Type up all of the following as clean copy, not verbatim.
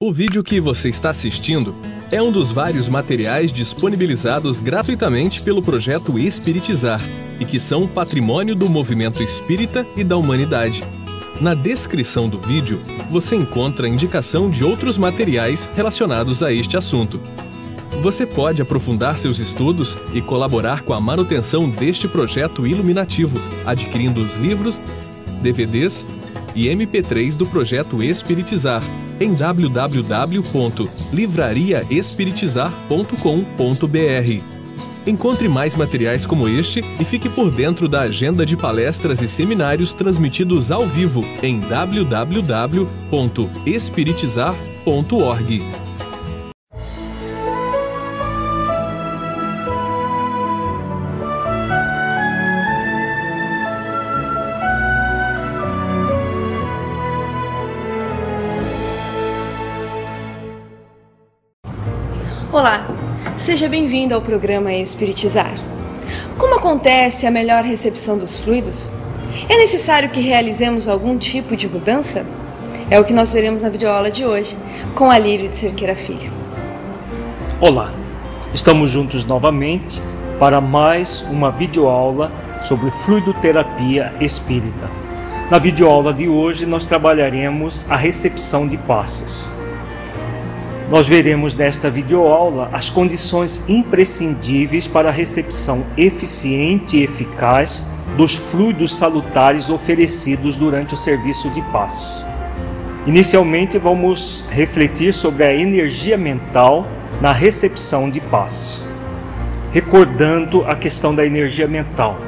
O vídeo que você está assistindo é um dos vários materiais disponibilizados gratuitamente pelo projeto Espiritizar e que são patrimônio do movimento espírita e da humanidade. Na descrição do vídeo, você encontra a indicação de outros materiais relacionados a este assunto. Você pode aprofundar seus estudos e colaborar com a manutenção deste projeto iluminativo, adquirindo os livros, DVDs e MP3 do projeto Espiritizar em www.livrariaespiritizar.com.br. Encontre mais materiais como este e fique por dentro da agenda de palestras e seminários transmitidos ao vivo em www.espiritizar.org. Olá, seja bem-vindo ao programa Espiritizar. Como acontece a melhor recepção dos fluidos? É necessário que realizemos algum tipo de mudança? É o que nós veremos na videoaula de hoje, com Alírio de Cerqueira Filho. Olá, estamos juntos novamente para mais uma videoaula sobre fluidoterapia espírita. Na videoaula de hoje nós trabalharemos a recepção de passes. Nós veremos nesta videoaula as condições imprescindíveis para a recepção eficiente e eficaz dos fluidos salutares oferecidos durante o serviço de passes. Inicialmente vamos refletir sobre a energia mental na recepção de passes. Recordando a questão da energia mental.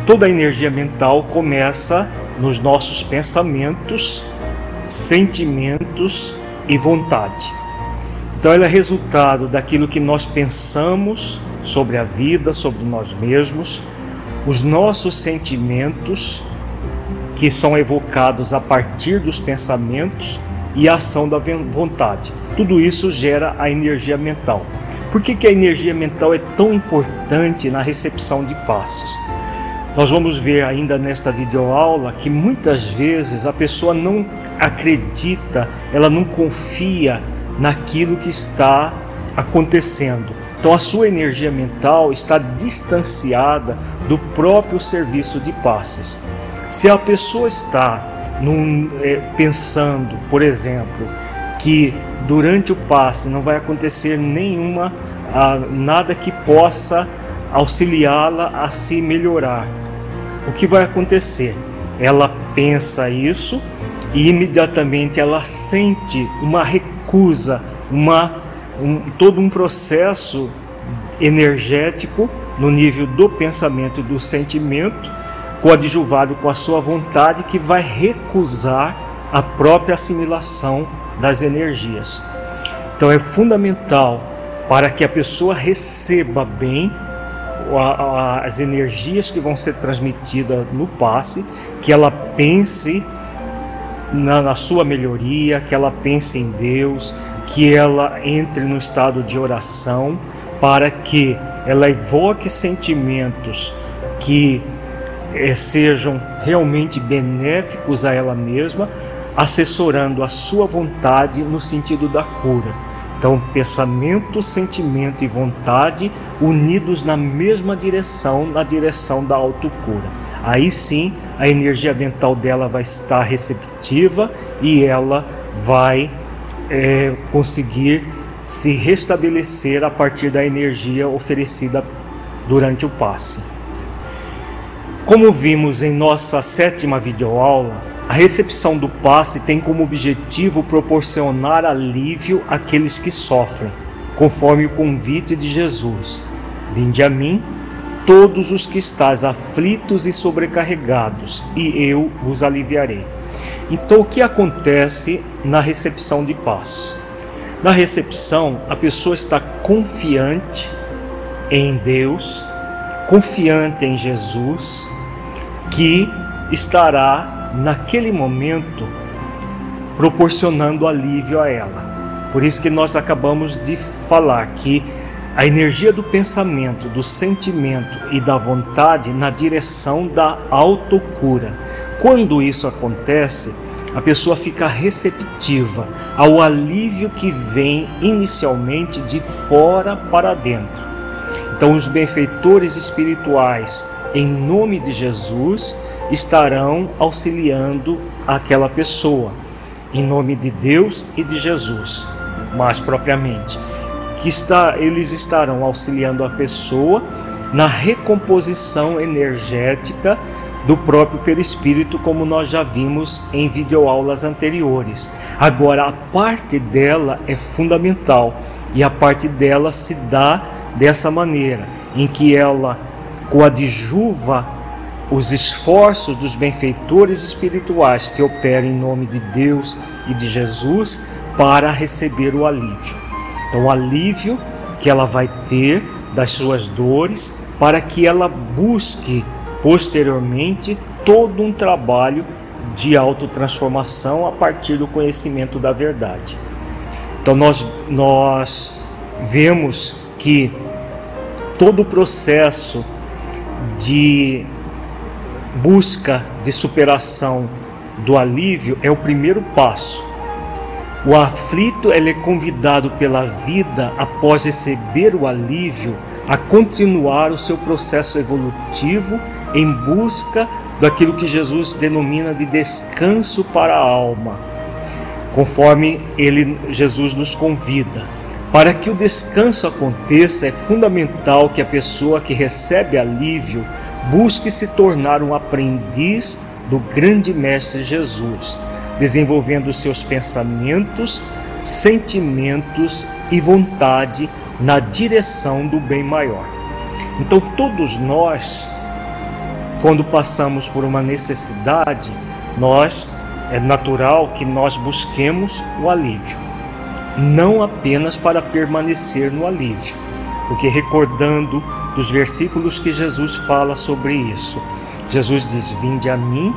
Toda a energia mental começa nos nossos pensamentos, sentimentos e vontade. Então ela é resultado daquilo que nós pensamos sobre a vida, sobre nós mesmos, os nossos sentimentos, que são evocados a partir dos pensamentos, e a ação da vontade. Tudo isso gera a energia mental. Por que a energia mental é tão importante na recepção de passes? Nós vamos ver ainda nesta videoaula que muitas vezes a pessoa não acredita, ela não confia naquilo que está acontecendo. Então a sua energia mental está distanciada do próprio serviço de passes. Se a pessoa está pensando, por exemplo, que durante o passe não vai acontecer nada que possa auxiliá-la a se melhorar, o que vai acontecer? Ela pensa isso e imediatamente ela sente uma recusa, todo um processo energético no nível do pensamento e do sentimento, coadjuvado com a sua vontade, que vai recusar a própria assimilação das energias. Então é fundamental para que a pessoa receba bem as energias que vão ser transmitidas no passe, que ela pense na sua melhoria, que ela pense em Deus, que ela entre no estado de oração, para que ela evoque sentimentos que sejam realmente benéficos a ela mesma, assessorando a sua vontade no sentido da cura. Então, pensamento, sentimento e vontade unidos na mesma direção, na direção da autocura. Aí sim, a energia mental dela vai estar receptiva e ela vai conseguir se restabelecer a partir da energia oferecida durante o passe. Como vimos em nossa 7ª videoaula, a recepção do passe tem como objetivo proporcionar alívio àqueles que sofrem, conforme o convite de Jesus: vinde a mim, todos os que estáis aflitos e sobrecarregados, e eu vos aliviarei. Então, o que acontece na recepção de passes? Na recepção, a pessoa está confiante em Deus, confiante em Jesus, que estará naquele momento proporcionando alívio a ela. Por isso que nós acabamos de falar que a energia do pensamento, do sentimento e da vontade na direção da autocura. Quando isso acontece, a pessoa fica receptiva ao alívio que vem inicialmente de fora para dentro. Então, os benfeitores espirituais, em nome de Jesus, estarão auxiliando aquela pessoa, em nome de Deus e de Jesus, mais propriamente. Eles estarão auxiliando a pessoa na recomposição energética do próprio perispírito, como nós já vimos em videoaulas anteriores. Agora, a parte dela é fundamental, e a parte dela se dá dessa maneira, em que ela coadjuva os esforços dos benfeitores espirituais que operam em nome de Deus e de Jesus para receber o alívio. Então, o alívio que ela vai ter das suas dores, para que ela busque posteriormente todo um trabalho de autotransformação a partir do conhecimento da verdade. Então nós vemos que todo o processo de busca de superação do alívio é o primeiro passo. O aflito ele é convidado pela vida, após receber o alívio, a continuar o seu processo evolutivo em busca daquilo que Jesus denomina de descanso para a alma, conforme Jesus nos convida. Para que o descanso aconteça, é fundamental que a pessoa que recebe alívio busque se tornar um aprendiz do grande Mestre Jesus, desenvolvendo seus pensamentos, sentimentos e vontade na direção do bem maior. Então, todos nós, quando passamos por uma necessidade, é natural que nós busquemos o alívio, não apenas para permanecer no alívio, porque recordando dos versículos que Jesus fala sobre isso, Jesus diz: vinde a mim,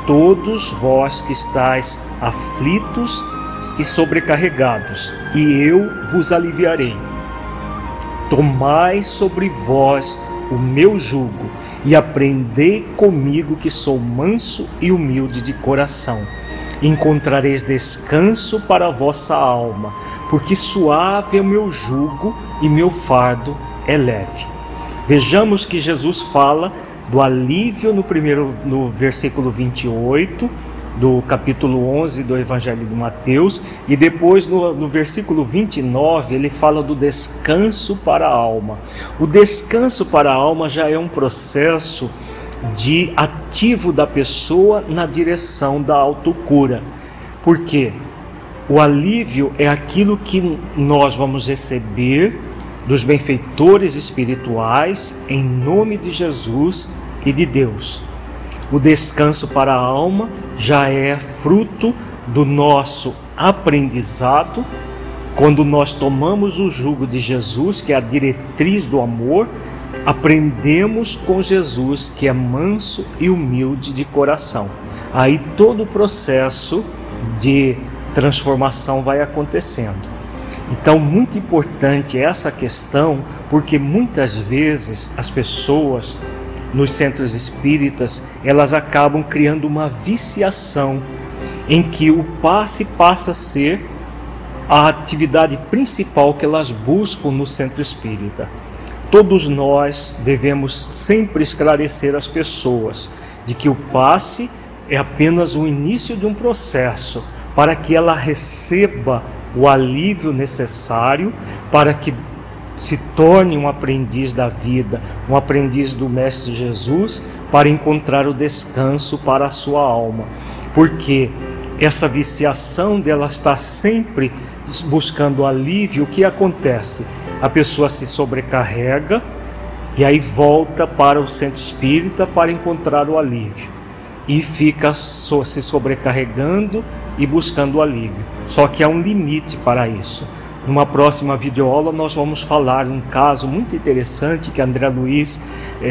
todos vós que estáis aflitos e sobrecarregados, e eu vos aliviarei. Tomai sobre vós o meu jugo e aprendei comigo, que sou manso e humilde de coração. Encontrareis descanso para a vossa alma, porque suave é o meu jugo e meu fardo é leve. Vejamos que Jesus fala do alívio no versículo 28 do capítulo 11 do Evangelho de Mateus, e depois no versículo 29 ele fala do descanso para a alma. O descanso para a alma já é um processo de ativo da pessoa na direção da autocura. Por quê? O alívio é aquilo que nós vamos receber dos benfeitores espirituais em nome de Jesus e de Deus. O descanso para a alma já é fruto do nosso aprendizado, quando nós tomamos o jugo de Jesus, que é a diretriz do amor, aprendemos com Jesus, que é manso e humilde de coração. Aí todo o processo de transformação vai acontecendo. Então, muito importante essa questão, porque muitas vezes as pessoas nos centros espíritas, elas acabam criando uma viciação em que o passe passa a ser a atividade principal que elas buscam no centro espírita. Todos nós devemos sempre esclarecer as pessoas de que o passe é apenas o início de um processo para que ela receba o alívio necessário para que se torne um aprendiz da vida, um aprendiz do Mestre Jesus, para encontrar o descanso para a sua alma. Porque essa viciação dela está sempre buscando alívio, o que acontece? A pessoa se sobrecarrega e aí volta para o centro espírita para encontrar o alívio. E fica se sobrecarregando e buscando o alívio. Só que há um limite para isso. Numa próxima videoaula nós vamos falar um caso muito interessante que André Luiz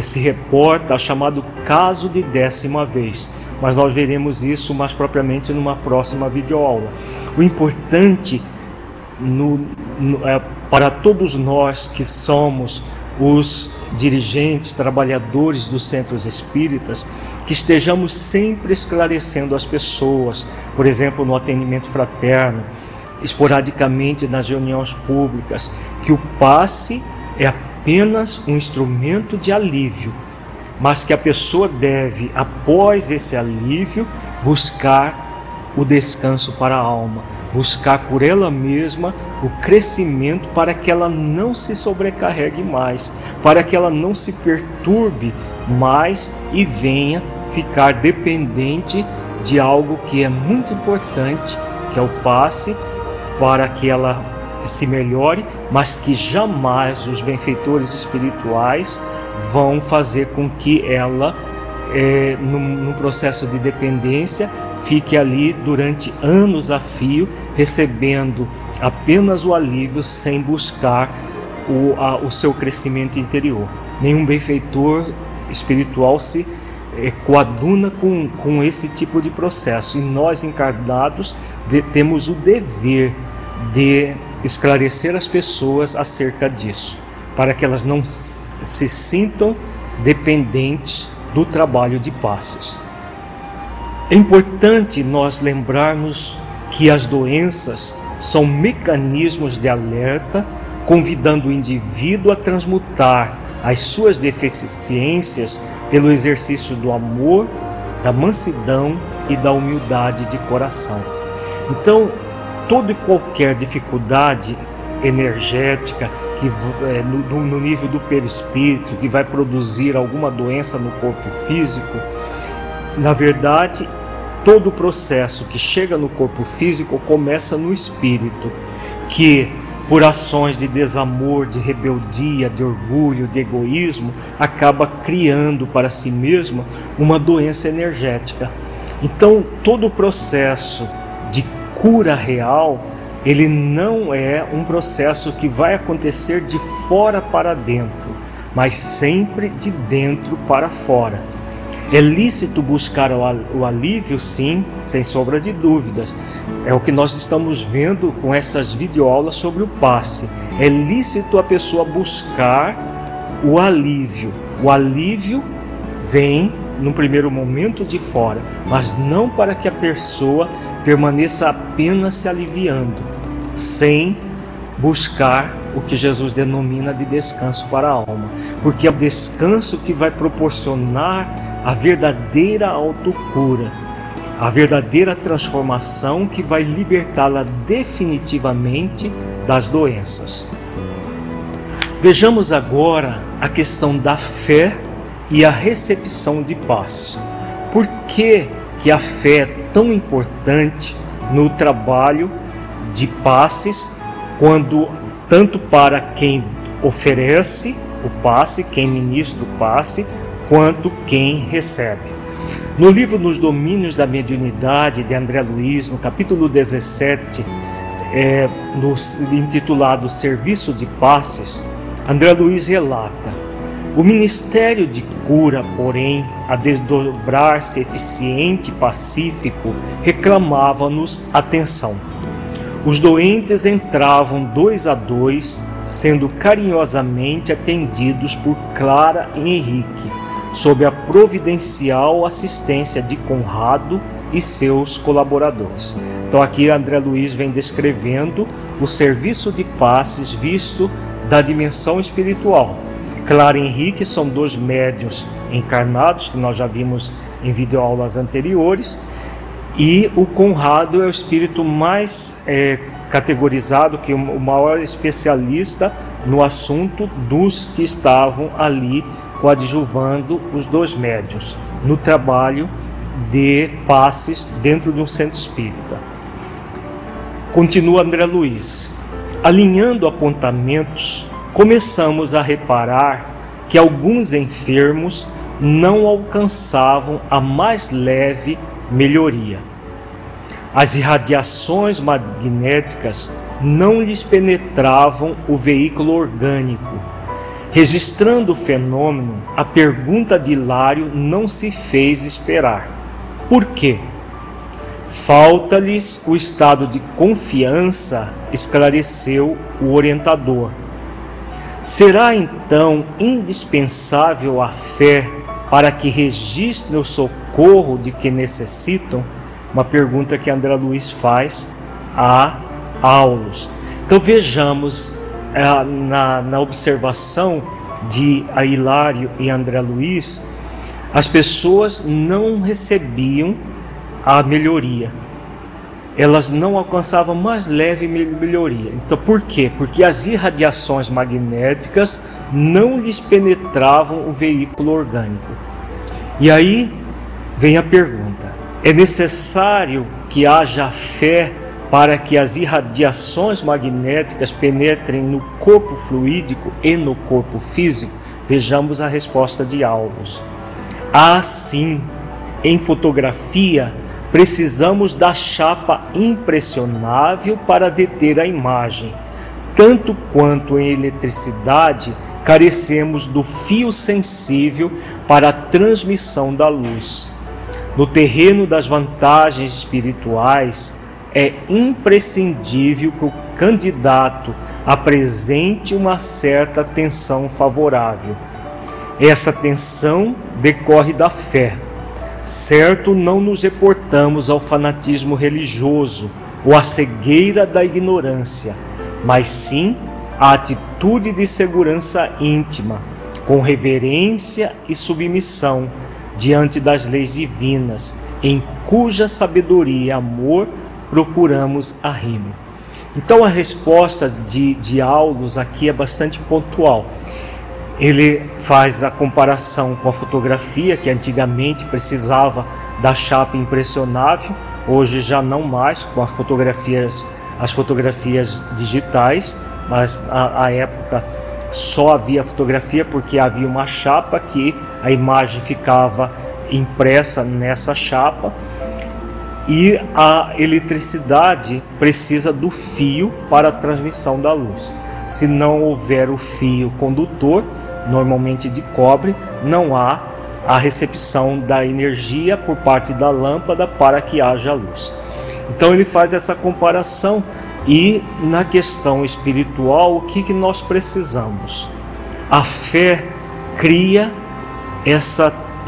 se reporta, chamado caso de 10ª vez. Mas nós veremos isso mais propriamente numa próxima videoaula. O importante para todos nós que somos os dirigentes, trabalhadores dos centros espíritas, que estejamos sempre esclarecendo as pessoas, por exemplo, no atendimento fraterno, esporadicamente nas reuniões públicas, que o passe é apenas um instrumento de alívio, mas que a pessoa deve, após esse alívio, buscar o descanso para a alma, buscar por ela mesma o crescimento para que ela não se sobrecarregue mais, para que ela não se perturbe mais e venha ficar dependente de algo que é muito importante, que é o passe, para que ela se melhore, mas que jamais os benfeitores espirituais vão fazer com que ela, no processo de dependência, fique ali durante anos a fio, recebendo apenas o alívio sem buscar o seu crescimento interior. Nenhum benfeitor espiritual se coaduna com esse tipo de processo, e nós encarnados temos o dever de esclarecer as pessoas acerca disso, para que elas não se sintam dependentes do trabalho de passes. É importante nós lembrarmos que as doenças são mecanismos de alerta, convidando o indivíduo a transmutar as suas deficiências pelo exercício do amor, da mansidão e da humildade de coração. Então, toda e qualquer dificuldade energética que no nível do perispírito, que vai produzir alguma doença no corpo físico, na verdade, todo o processo que chega no corpo físico começa no espírito, que por ações de desamor, de rebeldia, de orgulho, de egoísmo, acaba criando para si mesmo uma doença energética. Então, todo o processo de cura real, ele não é um processo que vai acontecer de fora para dentro, mas sempre de dentro para fora. É lícito buscar o alívio, sim, sem sombra de dúvidas. É o que nós estamos vendo com essas videoaulas sobre o passe. É lícito a pessoa buscar o alívio. O alívio vem, no primeiro momento, de fora, mas não para que a pessoa permaneça apenas se aliviando, sem buscar o que Jesus denomina de descanso para a alma. Porque é o descanso que vai proporcionar a verdadeira autocura, a verdadeira transformação que vai libertá-la definitivamente das doenças. Vejamos agora a questão da fé e a recepção de passes. Por que a fé é tão importante no trabalho de passes, quando tanto para quem oferece o passe, quem ministra o passe, quanto quem recebe? No livro Nos Domínios da Mediunidade, de André Luiz, no capítulo 17, intitulado Serviço de Passes, André Luiz relata: o ministério de cura, porém, a desdobrar-se eficiente e pacífico, reclamava-nos atenção. Os doentes entravam 2 a 2, sendo carinhosamente atendidos por Clara e Henrique, sob a providencial assistência de Conrado e seus colaboradores. Então aqui André Luiz vem descrevendo o serviço de passes visto da dimensão espiritual. Clara e Henrique são 2 médiuns encarnados, que nós já vimos em videoaulas anteriores, e o Conrado é o espírito mais categorizado, que é o maior especialista no assunto dos que estavam ali coadjuvando os 2 médiuns no trabalho de passes dentro de um centro espírita. Continua André Luiz: alinhando apontamentos, começamos a reparar que alguns enfermos não alcançavam a mais leve melhoria. As irradiações magnéticas não lhes penetravam o veículo orgânico. Registrando o fenômeno, a pergunta de Hilário não se fez esperar. Por quê? Falta-lhes o estado de confiança, esclareceu o orientador. Será então indispensável a fé para que registre o socorro de que necessitam? Uma pergunta que André Luiz faz a Aulus. Então vejamos na observação de Hilário e André Luiz, as pessoas não recebiam a melhoria, elas não alcançavam mais leve melhoria. Então por quê? Porque as irradiações magnéticas não lhes penetravam o veículo orgânico. E aí vem a pergunta: é necessário que haja fé para que as irradiações magnéticas penetrem no corpo fluídico e no corpo físico? Vejamos a resposta de Aulus. Assim, em fotografia, precisamos da chapa impressionável para deter a imagem. Tanto quanto em eletricidade, carecemos do fio sensível para a transmissão da luz. No terreno das vantagens espirituais, é imprescindível que o candidato apresente uma certa atenção favorável. Essa atenção decorre da fé. Certo, não nos reportamos ao fanatismo religioso ou à cegueira da ignorância, mas sim à atitude de segurança íntima, com reverência e submissão diante das leis divinas, em cuja sabedoria e amor procuramos arrimo. Então a resposta de Aulus aqui é bastante pontual. Ele faz a comparação com a fotografia, que antigamente precisava da chapa impressionável, hoje já não mais, com as fotografias digitais, mas à época só havia fotografia porque havia uma chapa que a imagem ficava impressa nessa chapa, e a eletricidade precisa do fio para a transmissão da luz. Se não houver o fio condutor, normalmente de cobre, não há a recepção da energia por parte da lâmpada para que haja luz. Então ele faz essa comparação. E na questão espiritual, o que nós precisamos? A fé cria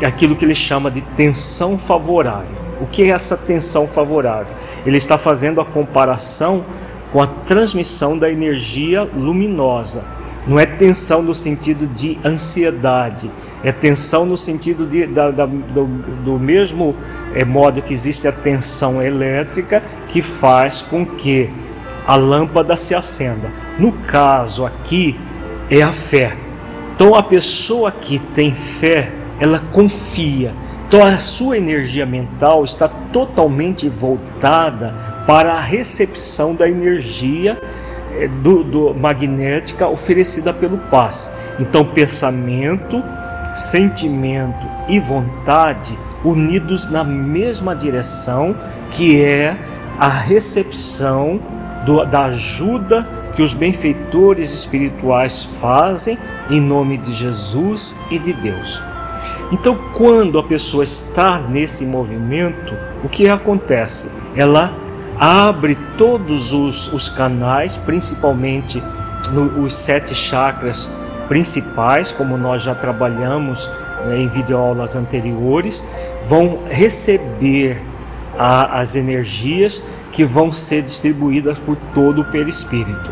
aquilo que ele chama de tensão favorável. O que é essa tensão favorável? Ele está fazendo a comparação com a transmissão da energia luminosa. Não é tensão no sentido de ansiedade, é tensão no sentido do mesmo modo que existe a tensão elétrica, que faz com que a lâmpada se acenda. No caso aqui é a fé. Então a pessoa que tem fé, ela confia. Então a sua energia mental está totalmente voltada para a recepção da energia magnética oferecida pelo passe. Então pensamento, sentimento e vontade unidos na mesma direção, que é a recepção da ajuda que os benfeitores espirituais fazem em nome de Jesus e de Deus. Então, quando a pessoa está nesse movimento, o que acontece? Ela abre todos os canais, principalmente os 7 chakras principais, como nós já trabalhamos em videoaulas anteriores, vão receber as energias que vão ser distribuídas por todo o perispírito.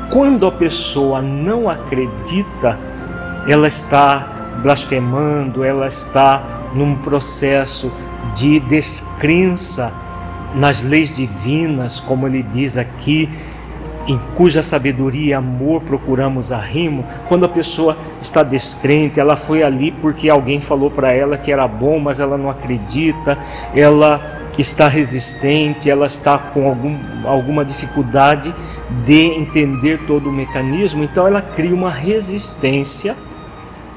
Quando a pessoa não acredita, ela está blasfemando, ela está num processo de descrença nas leis divinas, como ele diz aqui, em cuja sabedoria e amor procuramos arrimo. Quando a pessoa está descrente, ela foi ali porque alguém falou para ela que era bom, mas ela não acredita, ela está resistente, ela está com alguma dificuldade de entender todo o mecanismo, então ela cria uma resistência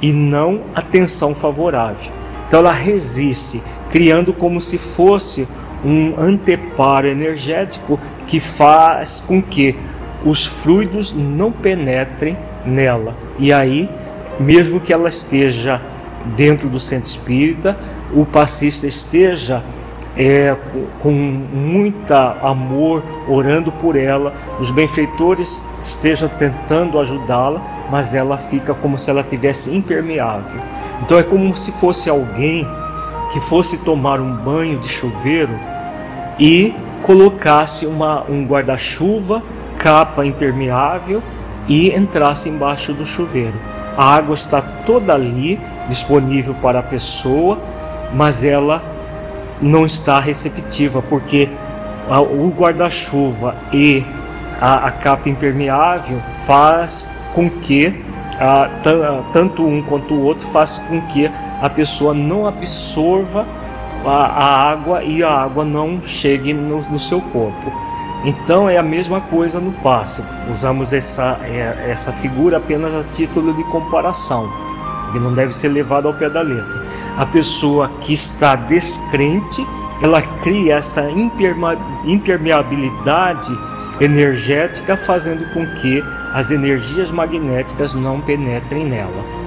e não a tensão favorável. Então ela resiste, criando como se fosse um anteparo energético que faz com que os fluidos não penetrem nela. E aí, mesmo que ela esteja dentro do centro espírita, o passista esteja com muito amor, orando por ela, os benfeitores estejam tentando ajudá-la, mas ela fica como se ela tivesse impermeável. Então é como se fosse alguém que fosse tomar um banho de chuveiro e colocasse um guarda-chuva, capa impermeável e entrasse embaixo do chuveiro. A água está toda ali, disponível para a pessoa, mas ela não está receptiva, porque o guarda-chuva e a capa impermeável faz com que, tanto um quanto o outro, faz com que a pessoa não absorva a água e a água não chegue no seu corpo. Então é a mesma coisa no passe. Usamos essa figura apenas a título de comparação, que não deve ser levado ao pé da letra. A pessoa que está descrente, ela cria essa impermeabilidade energética, fazendo com que as energias magnéticas não penetrem nela.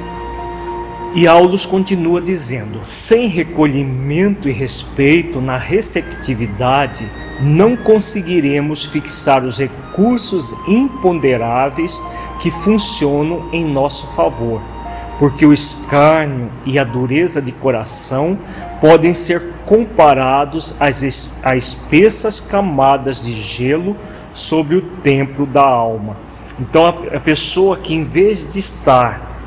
E Aulus continua dizendo: sem recolhimento e respeito na receptividade, não conseguiremos fixar os recursos imponderáveis que funcionam em nosso favor, porque o escárnio e a dureza de coração podem ser comparados a espessas camadas de gelo sobre o templo da alma. Então a pessoa que, em vez de estar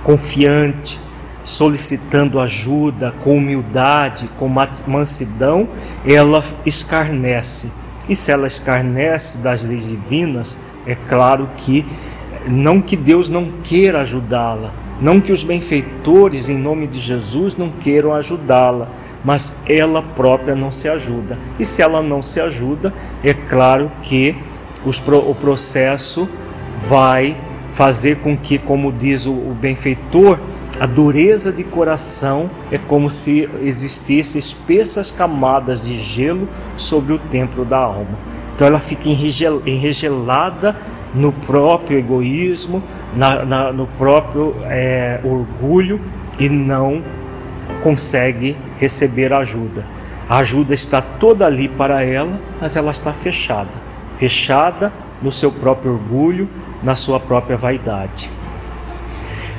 confiante, solicitando ajuda, com humildade, com mansidão, ela escarnece. E se ela escarnece das leis divinas, é claro que não que Deus não queira ajudá-la, não que os benfeitores, em nome de Jesus, não queiram ajudá-la, mas ela própria não se ajuda. E se ela não se ajuda, é claro que o processo vai fazer com que, como diz o benfeitor, a dureza de coração é como se existissem espessas camadas de gelo sobre o templo da alma. Então ela fica enregelada no próprio egoísmo, no próprio orgulho, e não consegue receber ajuda. A ajuda está toda ali para ela, mas ela está fechada no seu próprio orgulho, na sua própria vaidade.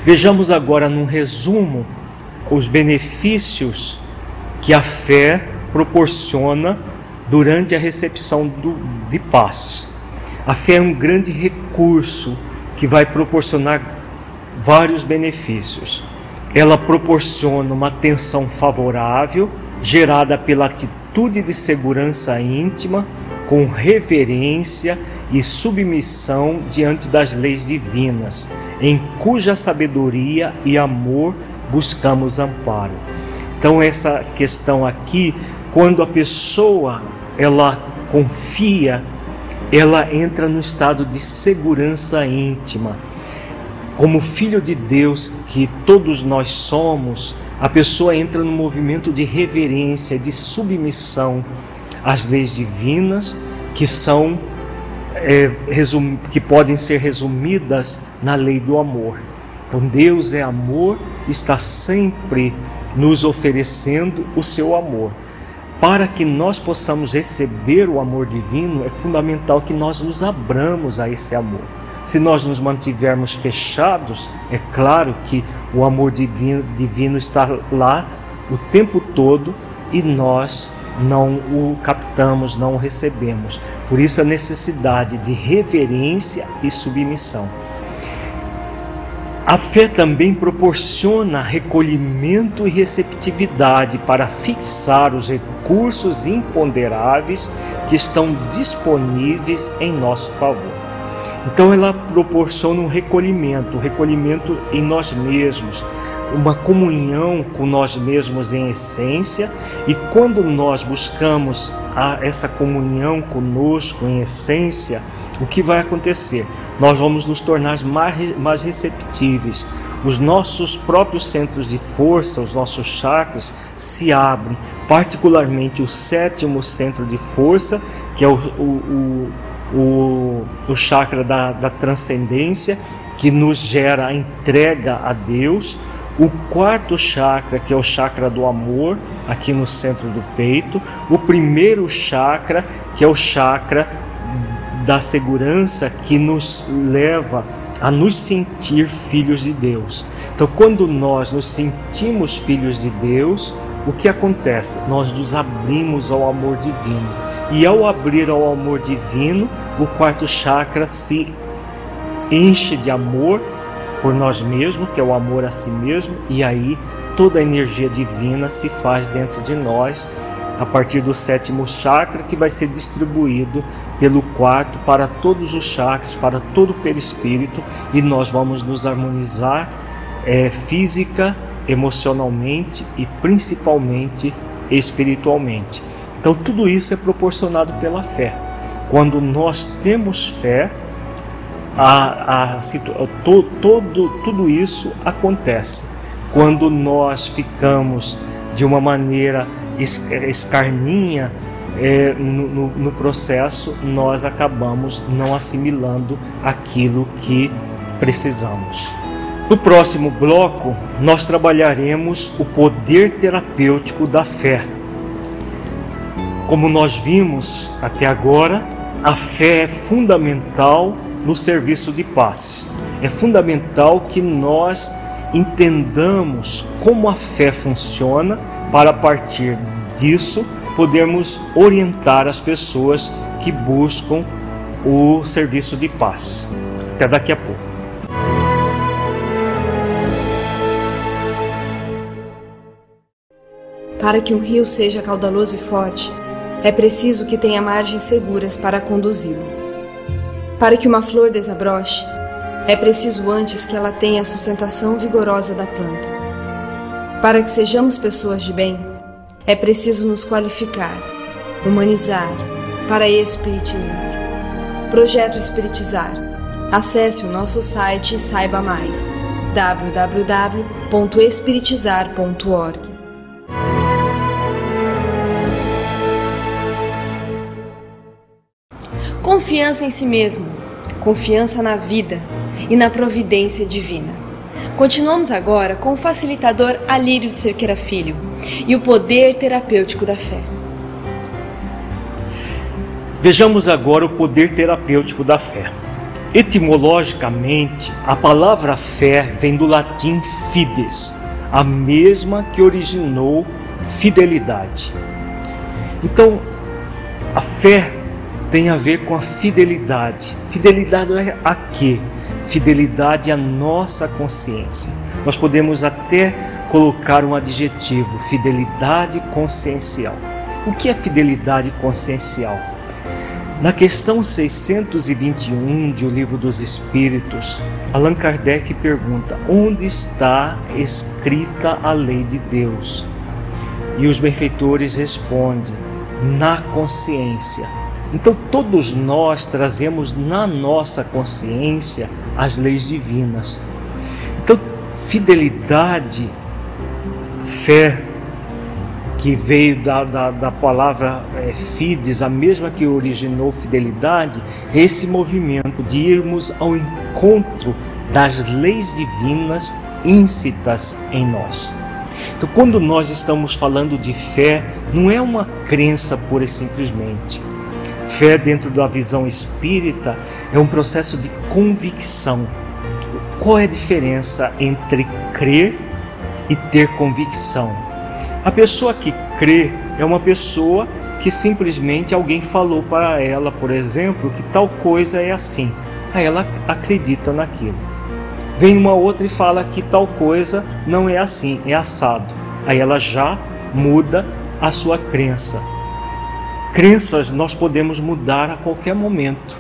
Vejamos agora, num resumo, os benefícios que a fé proporciona durante a recepção de passos. A fé é um grande recurso que vai proporcionar vários benefícios. Ela proporciona uma atenção favorável, gerada pela atitude de segurança íntima, com reverência e submissão diante das leis divinas, em cuja sabedoria e amor buscamos amparo. Então essa questão aqui, quando a pessoa ela confia, ela entra no estado de segurança íntima. Como filho de Deus que todos nós somos, a pessoa entra no movimento de reverência, de submissão às leis divinas, que podem ser resumidas na lei do amor. Então Deus é amor, está sempre nos oferecendo o seu amor. Para que nós possamos receber o amor divino, é fundamental que nós nos abramos a esse amor. Se nós nos mantivermos fechados, é claro que o amor divino está lá o tempo todo e nós não o captamos, não o recebemos. Por isso a necessidade de reverência e submissão. A fé também proporciona recolhimento e receptividade para fixar os recursos imponderáveis que estão disponíveis em nosso favor. Então ela proporciona um recolhimento em nós mesmos, uma comunhão com nós mesmos em essência, e quando nós buscamos essa comunhão conosco em essência, o que vai acontecer? Nós vamos nos tornar mais receptíveis. Os nossos próprios centros de força, os nossos chakras se abrem, particularmente o 7º centro de força, que é o chakra da transcendência, que nos gera a entrega a Deus. o quarto chakra, que é o chakra do amor, aqui no centro do peito, o primeiro chakra, que é o chakra da segurança, que nos leva a nos sentir filhos de Deus. Então, quando nós nos sentimos filhos de Deus, o que acontece? Nós nos abrimos ao amor divino. E ao abrir ao amor divino, o quarto chakra se enche de amor por nós mesmos, que é o amor a si mesmo, e aí toda a energia divina se faz dentro de nós, a partir do sétimo chakra, que vai ser distribuído pelo quarto para todos os chakras, para todo o perispírito, e nós vamos nos harmonizar física, emocionalmente e principalmente espiritualmente. Então tudo isso é proporcionado pela fé. Quando nós temos fé, tudo isso acontece. Quando nós ficamos de uma maneira escarninha no processo, nós acabamos não assimilando aquilo que precisamos. No próximo bloco, nós trabalharemos o poder terapêutico da fé. Como nós vimos até agora, a fé é fundamental no serviço de passes. É fundamental que nós entendamos como a fé funciona, para a partir disso podermos orientar as pessoas que buscam o serviço de passe. Até daqui a pouco. Para que um rio seja caudaloso e forte, é preciso que tenha margens seguras para conduzi-lo. Para que uma flor desabroche, é preciso antes que ela tenha a sustentação vigorosa da planta. Para que sejamos pessoas de bem, é preciso nos qualificar, humanizar, para espiritizar. Projeto Espiritizar. Acesse o nosso site e saiba mais. www.espiritizar.org. Confiança em si mesmo, confiança na vida e na providência divina. Continuamos agora com o facilitador Alírio de Cerqueira Filho e o poder terapêutico da fé. Vejamos agora o poder terapêutico da fé. Etimologicamente, a palavra fé vem do latim fides, a mesma que originou fidelidade. Então, a fé tem a ver com a fidelidade. Fidelidade a quê? Fidelidade à nossa consciência. Nós podemos até colocar um adjetivo, fidelidade consciencial. O que é fidelidade consciencial? Na questão 621 de O Livro dos Espíritos, Allan Kardec pergunta: onde está escrita a lei de Deus? E os benfeitores respondem: na consciência. Então todos nós trazemos na nossa consciência as leis divinas. Então fidelidade, fé, que veio da palavra fides, a mesma que originou fidelidade, é esse movimento de irmos ao encontro das leis divinas íncitas em nós. Então quando nós estamos falando de fé, não é uma crença pura e simplesmente. Fé, dentro da visão espírita, é um processo de convicção. Qual é a diferença entre crer e ter convicção? A pessoa que crê é uma pessoa que simplesmente alguém falou para ela, por exemplo, que tal coisa é assim. Aí ela acredita naquilo. Vem uma outra e fala que tal coisa não é assim, é assado. Aí ela já muda a sua crença. Crenças nós podemos mudar a qualquer momento.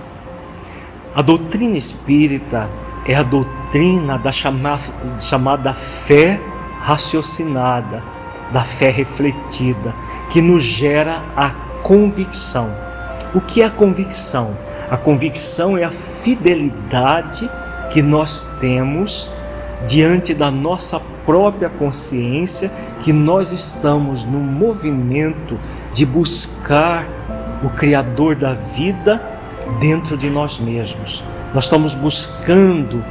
A doutrina espírita é a doutrina da chamada fé raciocinada, da fé refletida, que nos gera a convicção. O que é a convicção? A convicção é a fidelidade que nós temos diante da nossa própria consciência, que nós estamos no movimento de buscar o Criador da vida dentro de nós mesmos. Nós estamos buscando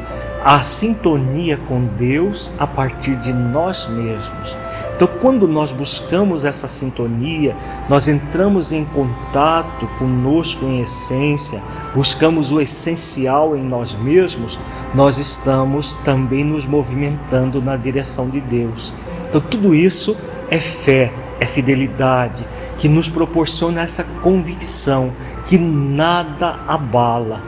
a sintonia com Deus a partir de nós mesmos. Então, quando nós buscamos essa sintonia, nós entramos em contato conosco em essência, buscamos o essencial em nós mesmos, nós estamos também nos movimentando na direção de Deus. Então, tudo isso é fé, é fidelidade, que nos proporciona essa convicção que nada abala.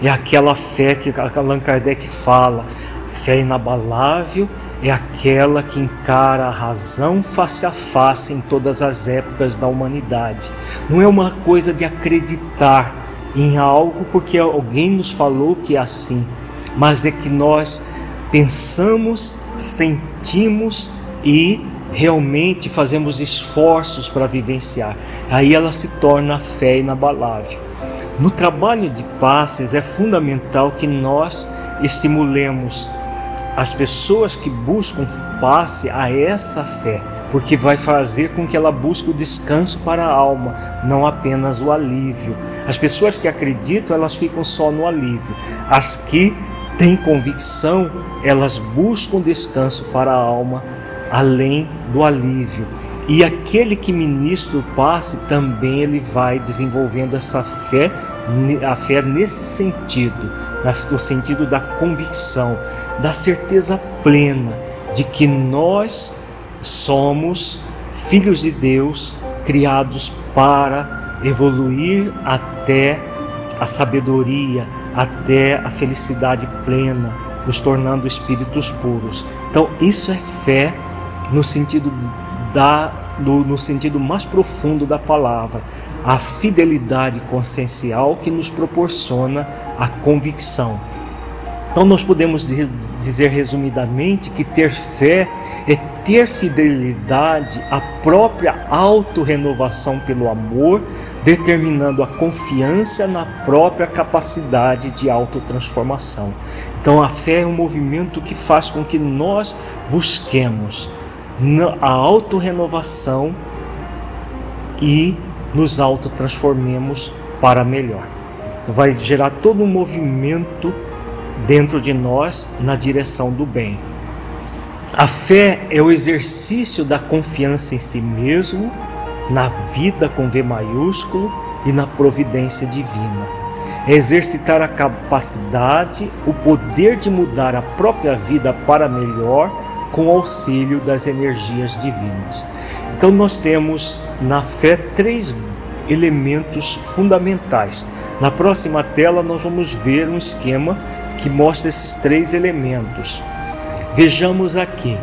É aquela fé que Allan Kardec fala, fé inabalável é aquela que encara a razão face a face em todas as épocas da humanidade. Não é uma coisa de acreditar em algo porque alguém nos falou que é assim, mas é que nós pensamos, sentimos e realmente fazemos esforços para vivenciar. Aí ela se torna a fé inabalável. No trabalho de passes é fundamental que nós estimulemos as pessoas que buscam passe a essa fé, porque vai fazer com que ela busque o descanso para a alma, não apenas o alívio. As pessoas que acreditam, elas ficam só no alívio. As que têm convicção, elas buscam descanso para a alma, além do alívio. E aquele que ministra o passe também ele vai desenvolvendo essa fé, a fé nesse sentido, no sentido da convicção, da certeza plena de que nós somos filhos de Deus, criados para evoluir até a sabedoria, até a felicidade plena, nos tornando espíritos puros. Então isso é fé no sentido no sentido mais profundo da palavra, a fidelidade consciencial que nos proporciona a convicção. Então nós podemos dizer resumidamente que ter fé é ter fidelidade à própria autorrenovação pelo amor, determinando a confiança na própria capacidade de autotransformação. Então a fé é um movimento que faz com que nós busquemos a autorrenovação e nos autotransformemos para melhor. Então vai gerar todo um movimento dentro de nós na direção do bem. A fé é o exercício da confiança em si mesmo, na vida com V maiúsculo e na providência divina. É exercitar a capacidade, o poder de mudar a própria vida para melhor com o auxílio das energias divinas. Então nós temos na fé 3 elementos fundamentais. Na próxima tela nós vamos ver um esquema que mostra esses 3 elementos. Vejamos aqui.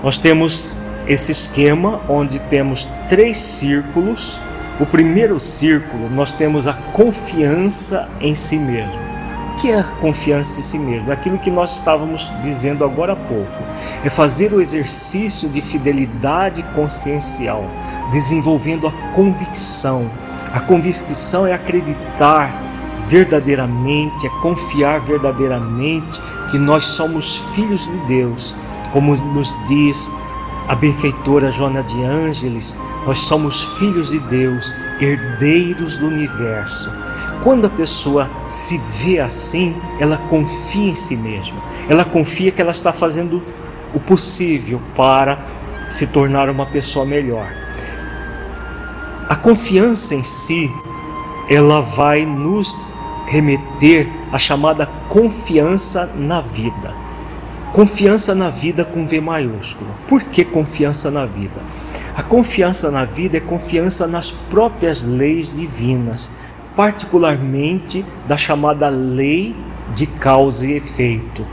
Nós temos esse esquema onde temos 3 círculos. O primeiro círculo nós temos a confiança em si mesmo. O que é a confiança em si mesmo? Aquilo que nós estávamos dizendo agora há pouco. É fazer o exercício de fidelidade consciencial, desenvolvendo a convicção. A convicção é acreditar verdadeiramente, é confiar verdadeiramente que nós somos filhos de Deus. Como nos diz a benfeitora Joana de Ângeles, nós somos filhos de Deus, herdeiros do universo. Quando a pessoa se vê assim, ela confia em si mesma. Ela confia que ela está fazendo o possível para se tornar uma pessoa melhor. A confiança em si, ela vai nos remeter à chamada confiança na vida. Confiança na vida com V maiúsculo. Por que confiança na vida? A confiança na vida é confiança nas próprias leis divinas, particularmente da chamada lei de causa e efeito.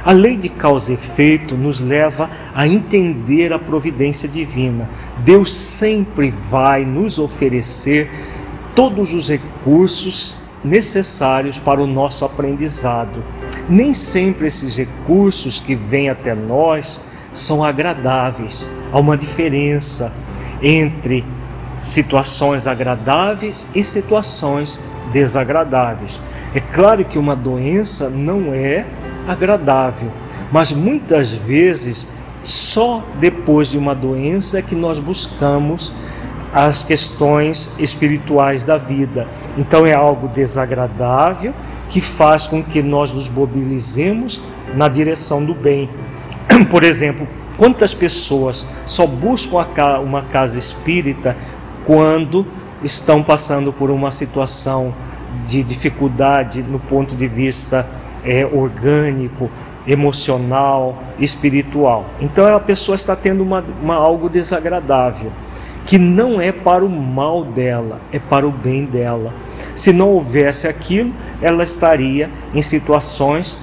A lei de causa e efeito nos leva a entender a providência divina. Deus sempre vai nos oferecer todos os recursos necessários para o nosso aprendizado. Nem sempre esses recursos que vêm até nós são agradáveis. Há uma diferença entre situações agradáveis e situações desagradáveis. É claro que uma doença não é agradável, mas muitas vezes só depois de uma doença é que nós buscamos as questões espirituais da vida. Então é algo desagradável que faz com que nós nos mobilizemos na direção do bem. Por exemplo, quantas pessoas só buscam uma casa espírita quando estão passando por uma situação de dificuldade no ponto de vista orgânico, emocional, espiritual. Então a pessoa está tendo algo desagradável, que não é para o mal dela, é para o bem dela. Se não houvesse aquilo, ela estaria em situações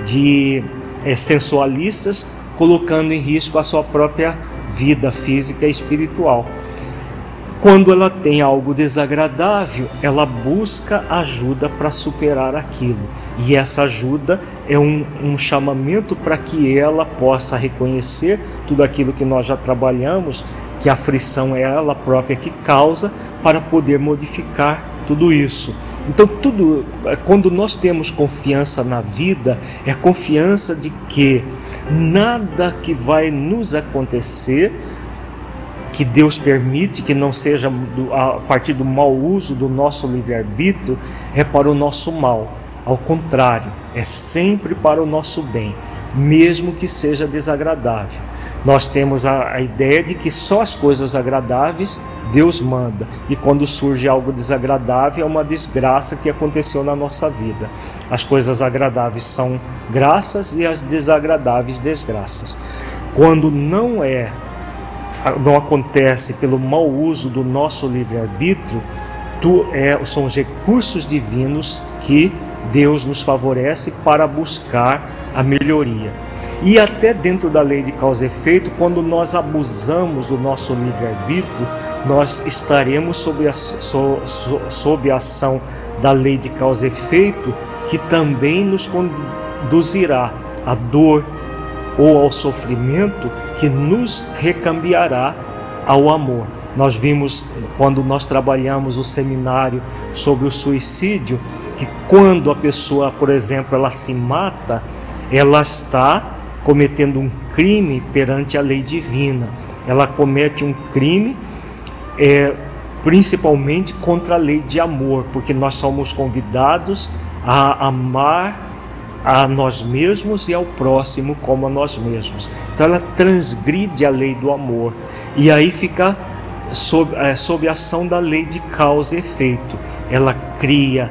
de sensualistas, colocando em risco a sua própria vida física e espiritual. Quando ela tem algo desagradável, ela busca ajuda para superar aquilo. E essa ajuda é um chamamento para que ela possa reconhecer tudo aquilo que nós já trabalhamos, que a aflição é ela própria que causa, para poder modificar tudo isso. Então, quando nós temos confiança na vida, é a confiança de que nada que vai nos acontecer, que Deus permite, que não seja a partir do mau uso do nosso livre-arbítrio, é para o nosso mal. Ao contrário, é sempre para o nosso bem, mesmo que seja desagradável. Nós temos a ideia de que só as coisas agradáveis Deus manda, e quando surge algo desagradável é uma desgraça que aconteceu na nossa vida. As coisas agradáveis são graças e as desagradáveis desgraças. Quando não acontece pelo mau uso do nosso livre-arbítrio, são os recursos divinos que Deus nos favorece para buscar a melhoria. E até dentro da lei de causa e efeito, quando nós abusamos do nosso livre-arbítrio, nós estaremos sob a ação da lei de causa e efeito, que também nos conduzirá à dor ou ao sofrimento, que nos recambiará ao amor. Nós vimos, quando nós trabalhamos o seminário sobre o suicídio, que quando a pessoa, por exemplo, ela se mata, ela está cometendo um crime perante a lei divina. Ela comete um crime principalmente contra a lei de amor, porque nós somos convidados a amar a nós mesmos e ao próximo como a nós mesmos. Então ela transgride a lei do amor, e aí fica sob a ação da lei de causa e efeito. Ela cria,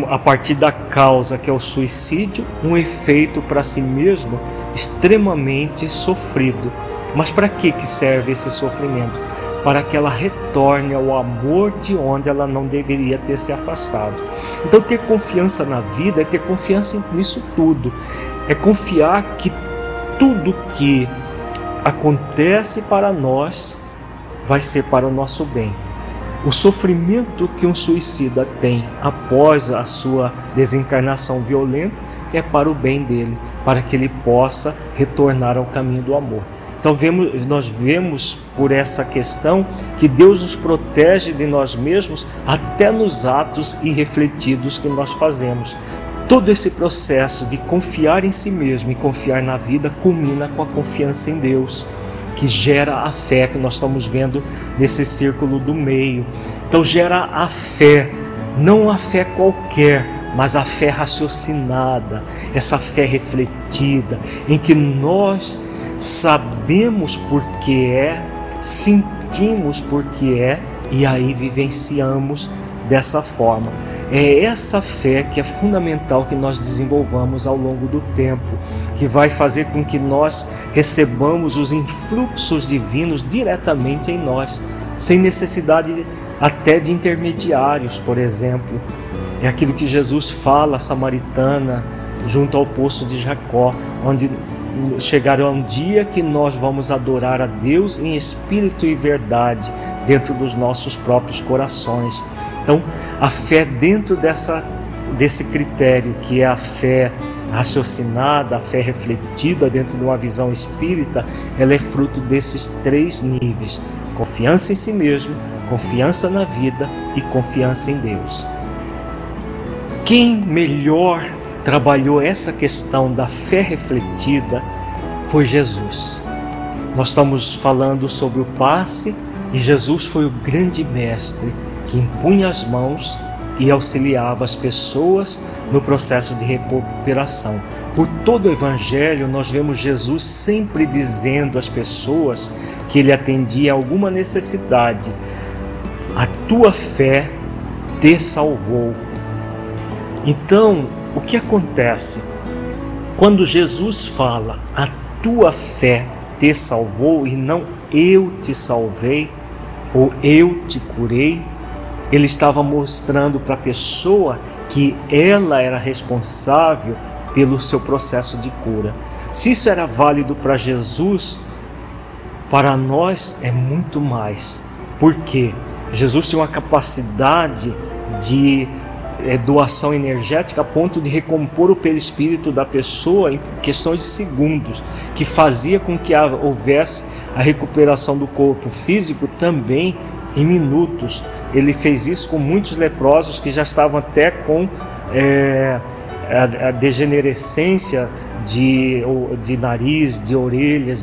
a partir da causa, que é o suicídio, um efeito para si mesmo extremamente sofrido. Mas para que serve esse sofrimento? Para que ela retorne ao amor de onde ela não deveria ter se afastado. Então, ter confiança na vida é ter confiança nisso tudo. É confiar que tudo que acontece para nós vai ser para o nosso bem. O sofrimento que um suicida tem após a sua desencarnação violenta é para o bem dele, para que ele possa retornar ao caminho do amor. Então nós vemos por essa questão que Deus nos protege de nós mesmos até nos atos irrefletidos que nós fazemos. Todo esse processo de confiar em si mesmo e confiar na vida culmina com a confiança em Deus, que gera a fé que nós estamos vendo nesse círculo do meio. Então gera a fé, não a fé qualquer, mas a fé raciocinada, essa fé refletida, em que nós sabemos porque sentimos porque e aí vivenciamos dessa forma. É essa fé que é fundamental que nós desenvolvamos ao longo do tempo, que vai fazer com que nós recebamos os influxos divinos diretamente em nós, sem necessidade até de intermediários, por exemplo. É aquilo que Jesus fala à samaritana junto ao poço de Jacó, onde chegará um dia que nós vamos adorar a Deus em espírito e verdade dentro dos nossos próprios corações. Então, a fé dentro desse critério, que é a fé raciocinada, a fé refletida dentro de uma visão espírita, ela é fruto desses três níveis: confiança em si mesmo, confiança na vida e confiança em Deus. Quem melhor trabalhou essa questão da fé refletida foi Jesus. Nós estamos falando sobre o passe E Jesus foi o grande mestre que impunha as mãos e auxiliava as pessoas no processo de recuperação. Por todo o Evangelho, nós vemos Jesus sempre dizendo às pessoas que ele atendia a alguma necessidade: a tua fé te salvou. Então, o que acontece? Quando Jesus fala, a tua fé te salvou, e não eu te salvei, ou eu te curei, ele estava mostrando para a pessoa que ela era responsável pelo seu processo de cura. Se isso era válido para Jesus, para nós é muito mais. Porque Jesus tinha uma capacidade de doação energética a ponto de recompor o perispírito da pessoa em questões de segundos, que fazia com que houvesse a recuperação do corpo físico também em minutos. Ele fez isso com muitos leprosos que já estavam até com a degenerescência de nariz, de orelhas,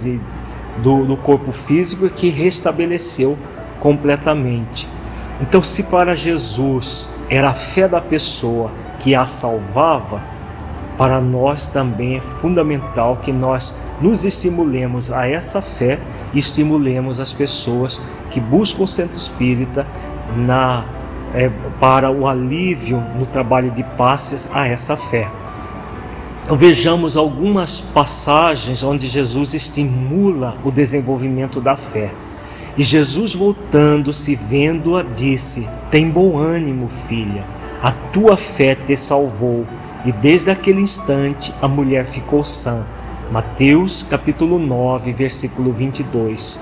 do corpo físico, que restabeleceu completamente. Então, se para Jesus era a fé da pessoa que a salvava, para nós também é fundamental que nós nos estimulemos a essa fé e estimulemos as pessoas que buscam o centro espírita para o alívio no trabalho de passes a essa fé. Então, vejamos algumas passagens onde Jesus estimula o desenvolvimento da fé. E Jesus, voltando-se, vendo-a, disse: tem bom ânimo, filha, a tua fé te salvou. E desde aquele instante a mulher ficou sã. Mateus capítulo 9, versículo 22.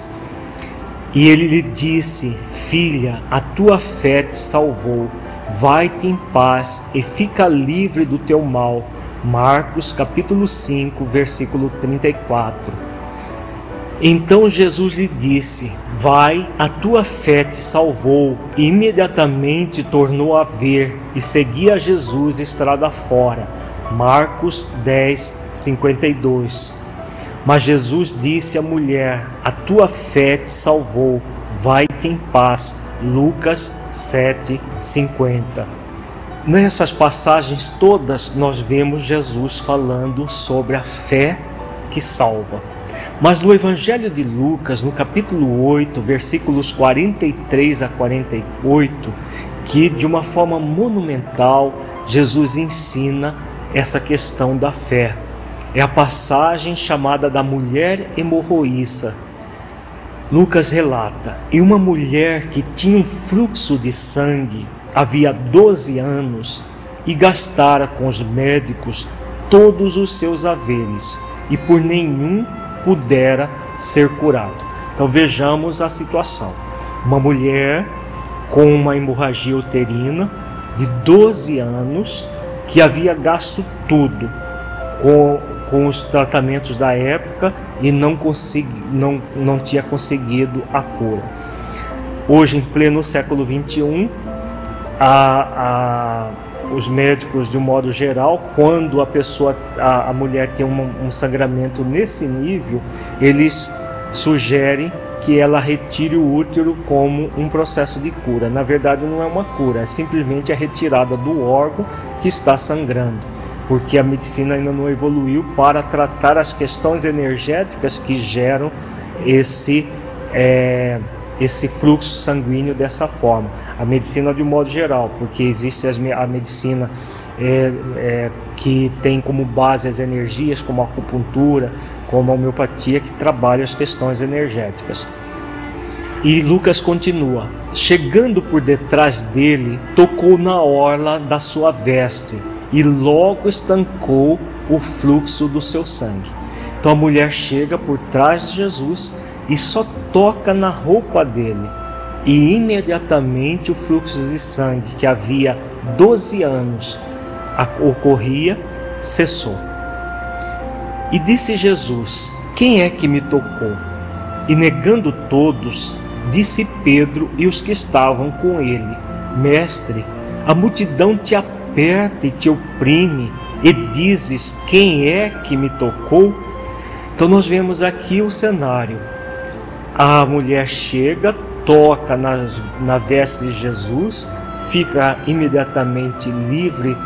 E ele lhe disse: filha, a tua fé te salvou, vai-te em paz e fica livre do teu mal. Marcos capítulo 5, versículo 34. Então Jesus lhe disse: vai, a tua fé te salvou. E imediatamente tornou a ver e seguia Jesus estrada fora. Marcos 10, 52. Mas Jesus disse à mulher: a tua fé te salvou, vai-te em paz. Lucas 7, 50. Nessas passagens todas nós vemos Jesus falando sobre a fé que salva. Mas no Evangelho de Lucas, no capítulo 8, versículos 43 a 48, que de uma forma monumental Jesus ensina essa questão da fé. É a passagem chamada da mulher hemorroíça. Lucas relata: e uma mulher que tinha um fluxo de sangue havia 12 anos e gastara com os médicos todos os seus haveres, e por nenhum pudera ser curado. Então vejamos a situação. Uma mulher com uma hemorragia uterina de 12 anos, que havia gasto tudo com os tratamentos da época e não tinha conseguido a cura. Hoje, em pleno século XXI, os médicos, de um modo geral, quando a mulher tem um sangramento nesse nível, eles sugerem que ela retire o útero como um processo de cura. Na verdade, não é uma cura, é simplesmente a retirada do órgão que está sangrando, porque a medicina ainda não evoluiu para tratar as questões energéticas que geram esse fluxo sanguíneo dessa forma. A medicina de um modo geral, porque existe a medicina que tem como base as energias, como a acupuntura, como a homeopatia, que trabalha as questões energéticas. E Lucas continua: chegando por detrás dele, tocou na orla da sua veste, e logo estancou o fluxo do seu sangue. Então a mulher chega por trás de Jesus e só toca na roupa dele, e imediatamente o fluxo de sangue, que havia 12 anos ocorria, cessou. E disse Jesus: quem é que me tocou? E negando todos, disse Pedro e os que estavam com ele: Mestre, a multidão te aperta e te oprime, e dizes: quem é que me tocou? Então nós vemos aqui o cenário. A mulher chega, toca na veste de Jesus, fica imediatamente livre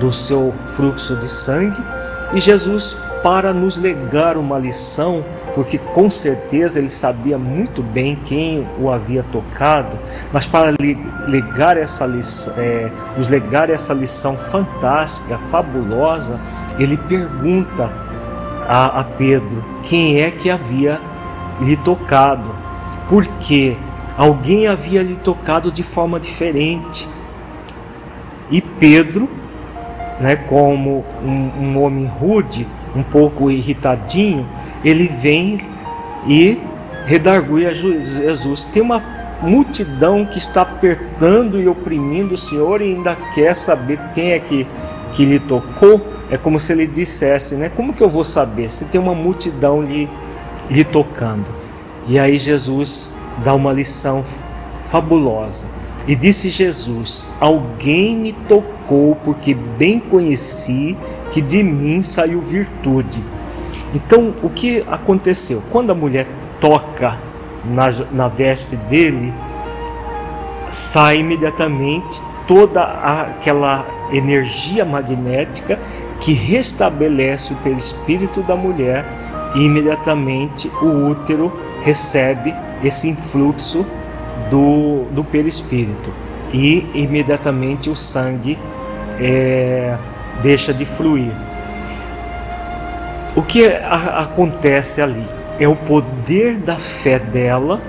do seu fluxo de sangue, e Jesus, para nos legar uma lição, porque com certeza ele sabia muito bem quem o havia tocado, mas para nos legar essa lição fantástica, fabulosa, ele pergunta a Pedro quem é que havia lhe tocado, porque alguém havia lhe tocado de forma diferente. E Pedro, como um homem rude, um pouco irritadinho, ele vem e redargui a Jesus. Tem uma multidão que está apertando e oprimindo o Senhor e ainda quer saber quem é que lhe tocou. É como se ele dissesse, como que eu vou saber se tem uma multidão lhe tocando? E aí Jesus dá uma lição fabulosa. E disse Jesus: alguém me tocou, porque bem conheci que de mim saiu virtude. Então, o que aconteceu? Quando a mulher toca na veste dele, sai imediatamente toda aquela energia magnética que restabelece o perispírito da mulher, e imediatamente o útero recebe esse influxo do perispírito, e imediatamente o sangue deixa de fluir. O que acontece ali é o poder da fé dela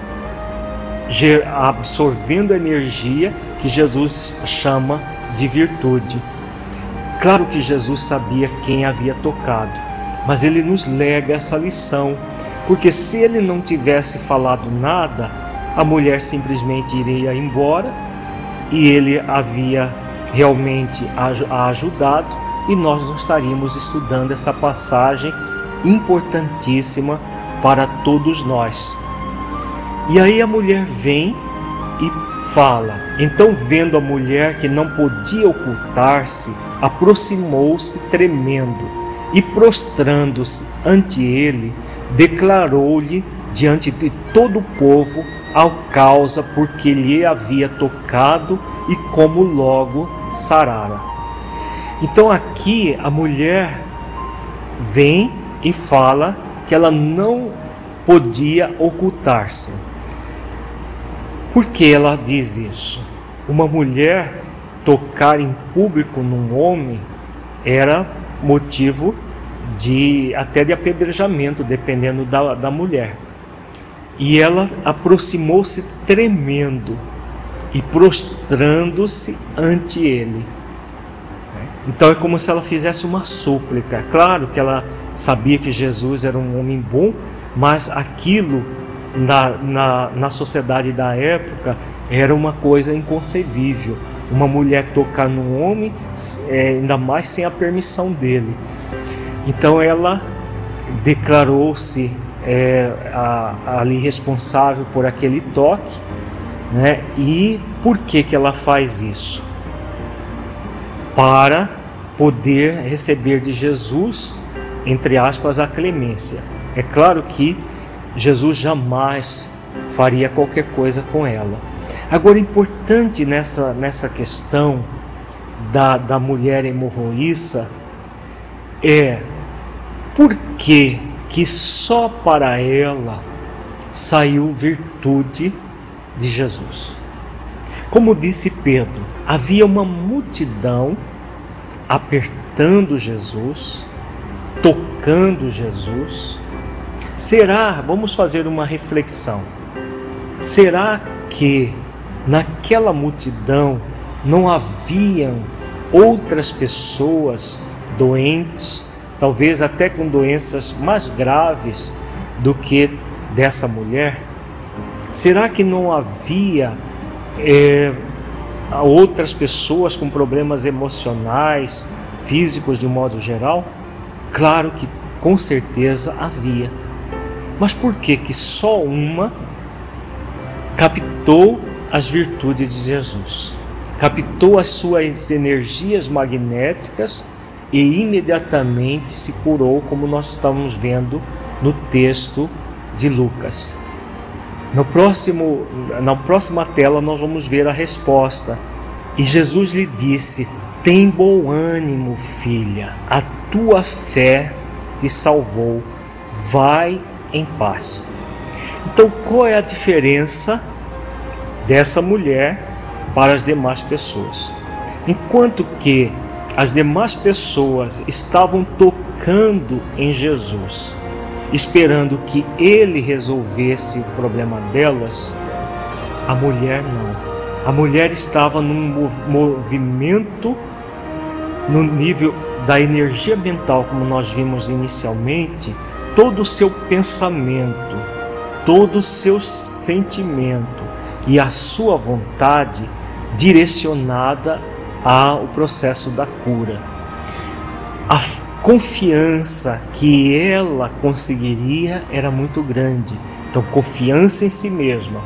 absorvendo a energia que Jesus chama de virtude. Claro que Jesus sabia quem havia tocado, mas ele nos lega essa lição, porque se ele não tivesse falado nada, a mulher simplesmente iria embora, e ele havia realmente a ajudado, e nós não estaríamos estudando essa passagem importantíssima para todos nós. E aí a mulher vem e fala. Então, vendo a mulher que não podia ocultar-se, aproximou-se tremendo, e prostrando-se ante ele, declarou-lhe diante de todo o povo a causa porque lhe havia tocado e como logo sarara. Então aqui a mulher vem e fala que ela não podia ocultar-se. Por que ela diz isso? Uma mulher tocar em público num homem era motivo até de apedrejamento, dependendo da mulher. E ela aproximou-se tremendo e prostrando-se ante ele. Então é como se ela fizesse uma súplica. Claro que ela sabia que Jesus era um homem bom, mas aquilo na sociedade da época era uma coisa inconcebível. Uma mulher tocar num homem, ainda mais sem a permissão dele. Então ela declarou-se ali responsável por aquele toque, E por que ela faz isso? Para poder receber de Jesus, entre aspas, a clemência. É claro que Jesus jamais faria qualquer coisa com ela. Agora, importante nessa questão da mulher hemorroíça é por que só para ela saiu virtude de Jesus. Como disse Pedro, havia uma multidão apertando Jesus, tocando Jesus. Vamos fazer uma reflexão, será que naquela multidão não haviam outras pessoas doentes, talvez até com doenças mais graves do que dessa mulher? Será que não havia outras pessoas com problemas emocionais, físicos de um modo geral? Claro que com certeza havia. Mas por que só uma captou as virtudes de Jesus? Captou as suas energias magnéticas e imediatamente se curou, como nós estamos vendo no texto de Lucas. Na próxima tela nós vamos ver a resposta. E Jesus lhe disse: tem bom ânimo, filha, a tua fé te salvou, vai em paz. Então, qual é a diferença dessa mulher para as demais pessoas? Enquanto que as demais pessoas estavam tocando em Jesus, esperando que ele resolvesse o problema delas, a mulher não. A mulher estava num movimento no nível da energia mental, como nós vimos inicialmente, todo o seu pensamento, todo o seu sentimento e a sua vontade direcionada ao processo da cura. A confiança que ela conseguiria era muito grande. Então, confiança em si mesma.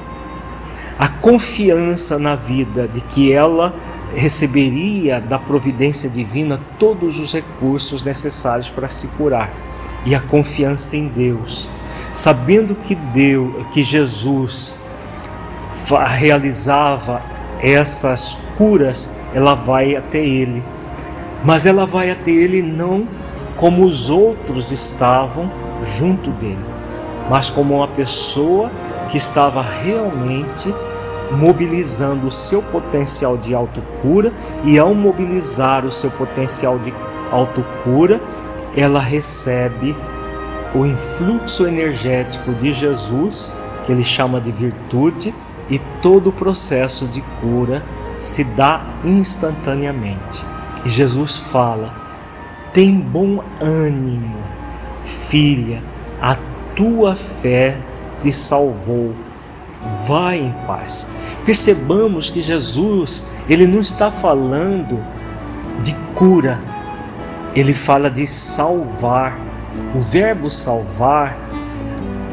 A confiança na vida de que ela receberia da providência divina todos os recursos necessários para se curar. E a confiança em Deus, sabendo que Jesus realizava essas curas, ela vai até ele. Mas ela vai até ele não como os outros estavam junto dele, mas como uma pessoa que estava realmente mobilizando o seu potencial de autocura, e ao mobilizar o seu potencial de autocura, ela recebe o influxo energético de Jesus, que ele chama de virtude, e todo o processo de cura se dá instantaneamente. E Jesus fala: tem bom ânimo, filha, a tua fé te salvou, vai em paz. Percebamos que Jesus, ele não está falando de cura, ele fala de salvar. O verbo salvar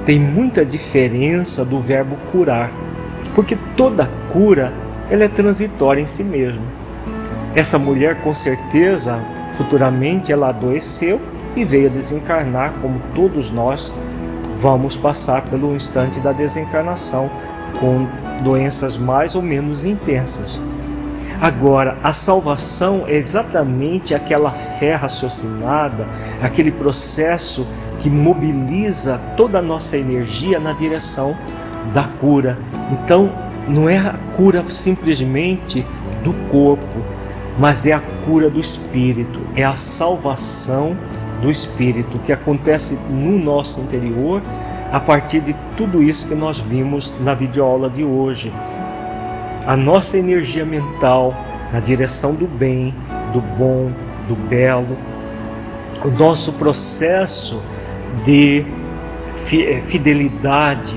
tem muita diferença do verbo curar, porque toda cura ela é transitória em si mesma. Essa mulher, com certeza, futuramente ela adoeceu e veio a desencarnar, como todos nós vamos passar pelo instante da desencarnação, com doenças mais ou menos intensas. Agora, a salvação é exatamente aquela fé raciocinada, aquele processo que mobiliza toda a nossa energia na direção da cura. Então, não é a cura simplesmente do corpo, mas é a cura do espírito, é a salvação do espírito que acontece no nosso interior a partir de tudo isso que nós vimos na videoaula de hoje. A nossa energia mental na direção do bem, do bom, do belo, o nosso processo de fidelidade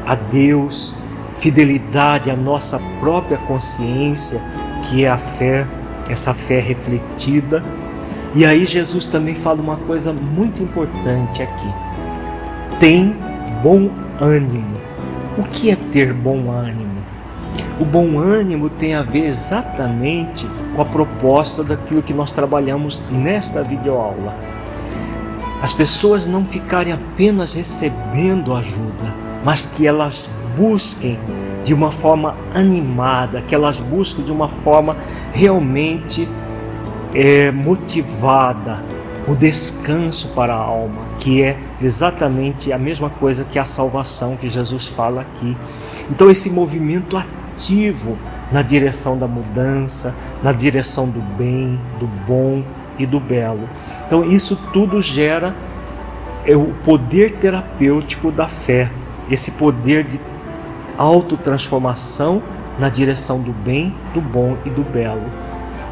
a Deus, fidelidade à nossa própria consciência, que é a fé, essa fé refletida. E aí Jesus também fala uma coisa muito importante aqui: tem bom ânimo. O que é ter bom ânimo? O bom ânimo tem a ver exatamente com a proposta daquilo que nós trabalhamos nesta videoaula. As pessoas não ficarem apenas recebendo ajuda, mas que elas busquem de uma forma animada, que elas busquem de uma forma realmente motivada, o descanso para a alma, que é exatamente a mesma coisa que a salvação que Jesus fala aqui. Então, esse movimento ativo na direção da mudança, na direção do bem, do bom e do belo. Então, isso tudo gera o poder terapêutico da fé, esse poder de autotransformação na direção do bem, do bom e do belo.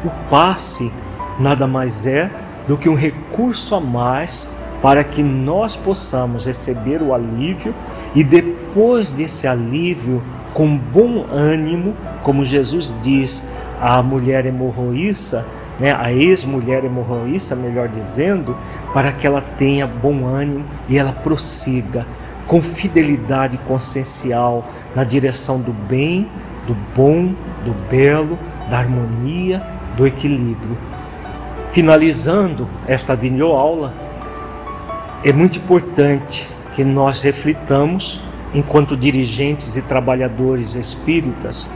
O passe nada mais é do que um recurso a mais para que nós possamos receber o alívio, e depois desse alívio, com bom ânimo, como Jesus diz à mulher hemorroíça, a ex-mulher hemorroíça, melhor dizendo, para que ela tenha bom ânimo e ela prossiga com fidelidade consciencial na direção do bem, do bom, do belo, da harmonia, do equilíbrio. Finalizando esta videoaula, é muito importante que nós reflitamos enquanto dirigentes e trabalhadores espíritas,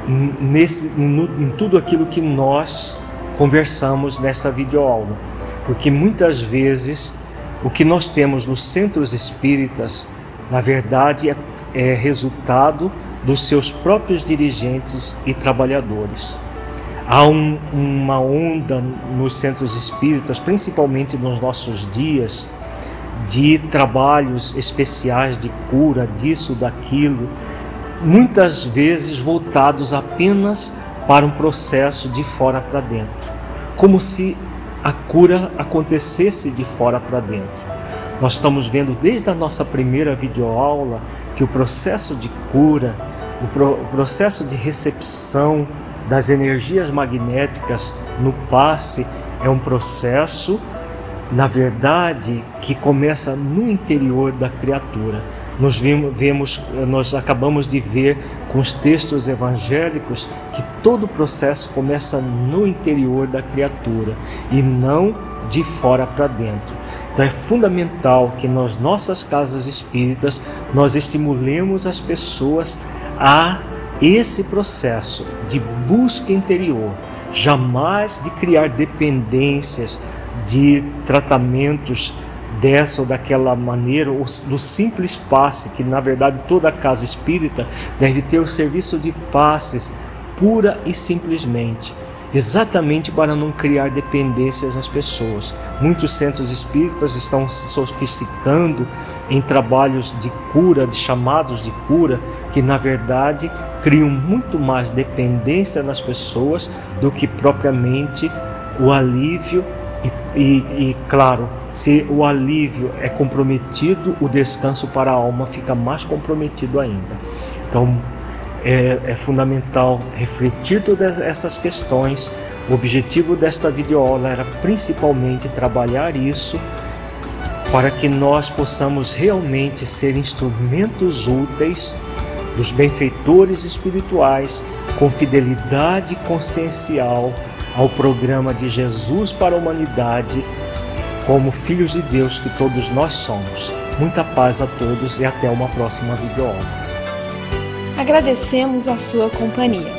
em tudo aquilo que nós conversamos nesta videoaula. Porque muitas vezes o que nós temos nos centros espíritas, na verdade, é resultado dos seus próprios dirigentes e trabalhadores. Há uma onda nos centros espíritas, principalmente nos nossos dias, de trabalhos especiais de cura, disso, daquilo, muitas vezes voltados apenas para um processo de fora para dentro, como se a cura acontecesse de fora para dentro. Nós estamos vendo desde a nossa primeira videoaula que o processo de cura, o processo de recepção das energias magnéticas no passe é um processo, na verdade, que começa no interior da criatura. Nós acabamos de ver com os textos evangélicos que todo o processo começa no interior da criatura e não de fora para dentro. Então é fundamental que nas nossas casas espíritas nós estimulemos as pessoas a esse processo de busca interior, jamais de criar dependências de tratamentos dessa ou daquela maneira, do simples passe, que na verdade toda casa espírita deve ter o serviço de passes pura e simplesmente, exatamente para não criar dependências nas pessoas. Muitos centros espíritas estão se sofisticando em trabalhos de cura, de chamados de cura, que na verdade criam muito mais dependência nas pessoas do que propriamente o alívio. E claro, se o alívio é comprometido, o descanso para a alma fica mais comprometido ainda. Então é fundamental refletir todas essas questões. O objetivo desta videoaula era principalmente trabalhar isso para que nós possamos realmente ser instrumentos úteis dos benfeitores espirituais com fidelidade consciencial ao programa de Jesus para a humanidade, como filhos de Deus que todos nós somos. Muita paz a todos e até uma próxima videoaula. Agradecemos a sua companhia.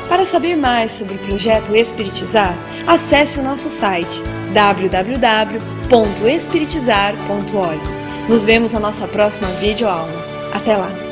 Para saber mais sobre o projeto Espiritizar, acesse o nosso site www.espiritizar.org. Nos vemos na nossa próxima videoaula. Até lá!